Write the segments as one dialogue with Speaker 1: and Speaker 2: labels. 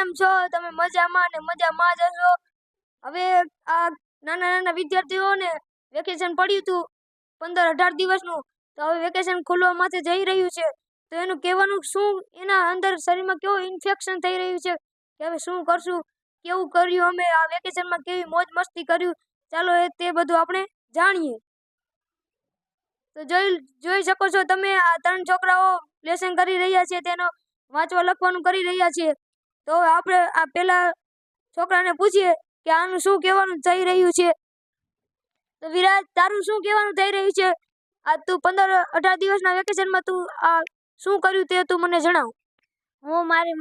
Speaker 1: કેમ છો? તમે મજામાં ને મજામાં જ હશો? હવે આ નાના વિદ્યાર્થીઓને વેકેશન પડ્યું હતું 15-18 દિવસનું, તો હવે વેકેશન ખુલવા માટે જઈ રહ્યું છે. તો એનું કહેવાનું શું, એના અંદર શરીરમાં કેવું ઇન્ફેક્શન થઈ રહ્યું છે કે હવે શું કરશું, કેવું કર્યું અમે આ વેકેશનમાં, કેવી મોજ મસ્તી કર્યું, ચાલો તે બધું આપણે જાણીએ. તો જોઈ શકો છો તમે, આ 3 છોકરાઓ લેસન કરી રહ્યા છે, તેનો વાંચવા લખવાનું કરી રહ્યા છે. તો આપણે આ પેલા છોકરાને પૂછીએ કે આનું શું કહેવાનું થઈ રહ્યું છે. તો વિરાજ, તારું શું કહેવાનું થઈ રહ્યું છે? આ તું 15-18 દિવસના વેકેશનમાં તું આ શું કર્યું તે તું મને જણાવ.
Speaker 2: હું મારી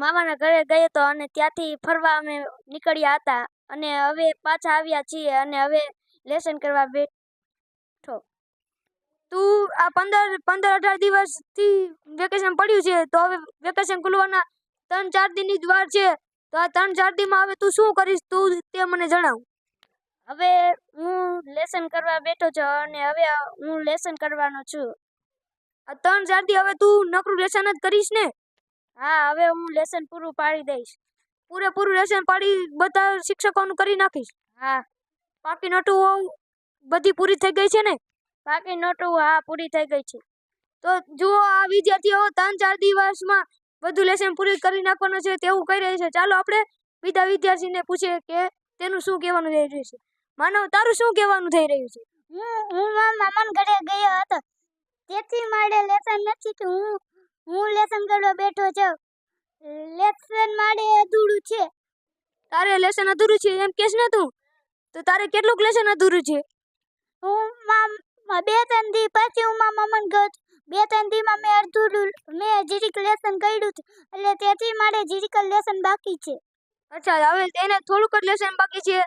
Speaker 2: મામાના ઘરે ગયો હતો અને ત્યાંથી ફરવા અમે નીકળ્યા હતા અને હવે પાછા આવ્યા છીએ અને હવે લેસન કરવા બેઠો.
Speaker 1: તું આ 15-18 દિવસથી વેકેશન પડ્યું છે, તો હવે વેકેશન ખુલવાના 3-4 દિનની જ વાર છે. તો આ 3-4 દિનમાં હવે તું શું કરીશ, તું તે મને જણાવ.
Speaker 2: હવે હું લેસન કરવા બેઠો છું અને હવે હું લેસન કરવાનો છું.
Speaker 1: આ 3-4 દી હવે તું નકરું લેસન જ કરીશ ને?
Speaker 2: હા, હવે હું લેસન પૂરું પાડી દઈશ.
Speaker 1: પૂરેપૂરું લેસન પાડી બધા શિક્ષકોનું કરી નાખીશ?
Speaker 2: હા.
Speaker 1: બાકી નોટું બધી પૂરી થઈ ગઈ છે ને?
Speaker 2: બાકી નોટું હા પૂરી થઈ ગઈ છે.
Speaker 1: તો જુઓ, આ વિદ્યાર્થીઓ 3-4 દિવસમાં બધું લેસન પૂરી કરી નાખવાનું છે તેવું કહી રહી છે. ચાલો આપણે બીજા વિદ્યાર્થીને પૂછીએ કે તેનું શું કહેવાનું થઈ રહ્યું છે. માનવ, તારું શું કહેવાનું થઈ રહ્યું છે?
Speaker 2: હું મારા મામાના ઘરે ગયો હતો, તેથી મારે લેસન નથી તો હું લેસન કરવા બેઠો છું. લેસન મારે અધૂરું છે.
Speaker 1: તારે લેસન અધૂરું છે એમ કેસ ને તું? તો તારે કેટલું લેસન અધૂરું છે?
Speaker 2: હું 2-3 દી પછી હું મારા મામાને ગયો. 2-3 દીમાં મેં જીરીક લેસન કર્યું એટલે તેથી મારે જીરીક લેસન બાકી છે.
Speaker 1: અચ્છા, હવે એને થોડુંક જ લેસન બાકી છે.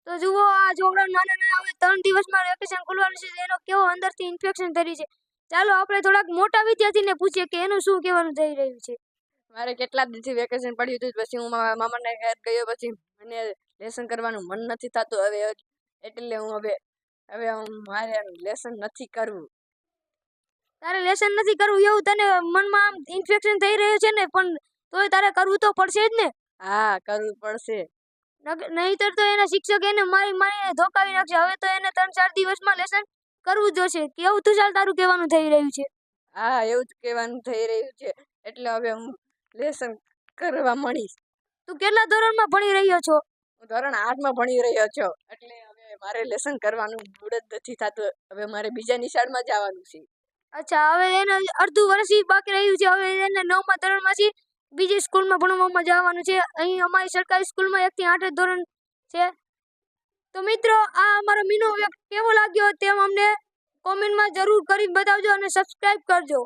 Speaker 1: તો જુઓ, આ છોકરા નાના હવે 3 દિવસમાં વેકેશન ખુલવાનું છે, એનો કેવો અંદરથી ઇન્ફેક્શન થઈ રહ્યું છે. ચાલો આપણે થોડાક મોટા વિદ્યાર્થીને પૂછીએ કે એનું શું કહેવાનું થઈ રહ્યું છે.
Speaker 3: મારે કેટલા દિવસથી વેકેશન પડ્યું હતું, પછી હું મારા મામાના ઘરે ગયો, પછી મને લેસન કરવાનું મન નથી થતું હવે, એટલે હું હવે મારે લેસન નથી કરવું.
Speaker 1: તારે લેસન નથી કરવું એવું તને મનમાં આમ ઇન્ફેક્શન થઈ રહ્યું છે ને, પણ તોય તારે કરવું તો પડશે જ ને?
Speaker 3: હા, કરવું પડશે.
Speaker 1: નહીતર તો એના શિક્ષક એને મારીને ધોકાવી નાખશે. હવે તો એને 3-4 દિવસમાં લેસન કરવું જોશે. કેવું તુષાર તારું કહેવાનું થઈ રહ્યું છે?
Speaker 3: હા, એવું જ કહેવાનું થઈ રહ્યું છે, એટલે હવે હું લેસન કરવા મળીશ.
Speaker 1: તું કેટલા ધોરણમાં ભણી રહ્યો છો?
Speaker 3: હું ધોરણ 8માં ભણી રહ્યો છું, એટલે હવે મારે લેસન કરવાનું મૂડ જ નથી થતું. હવે મારે બીજા નિશાળમાં જવાનું છે.
Speaker 1: અચ્છા, હવે એને અડધું વર્ષ બાકી રહ્યું છે. હવે એને 9મા ધોરણમાંથી બીજી સ્કૂલમાં ભણવામાં જવાનું છે. અહીં અમારી સરકારી સ્કૂલમાં 1 થી 8 ધોરણ છે. તો મિત્રો, આ અમારો મીનો કેવો લાગ્યો તે અમને કોમેન્ટમાં જરૂર કરી બતાવજો અને સબસ્ક્રાઇબ કરજો.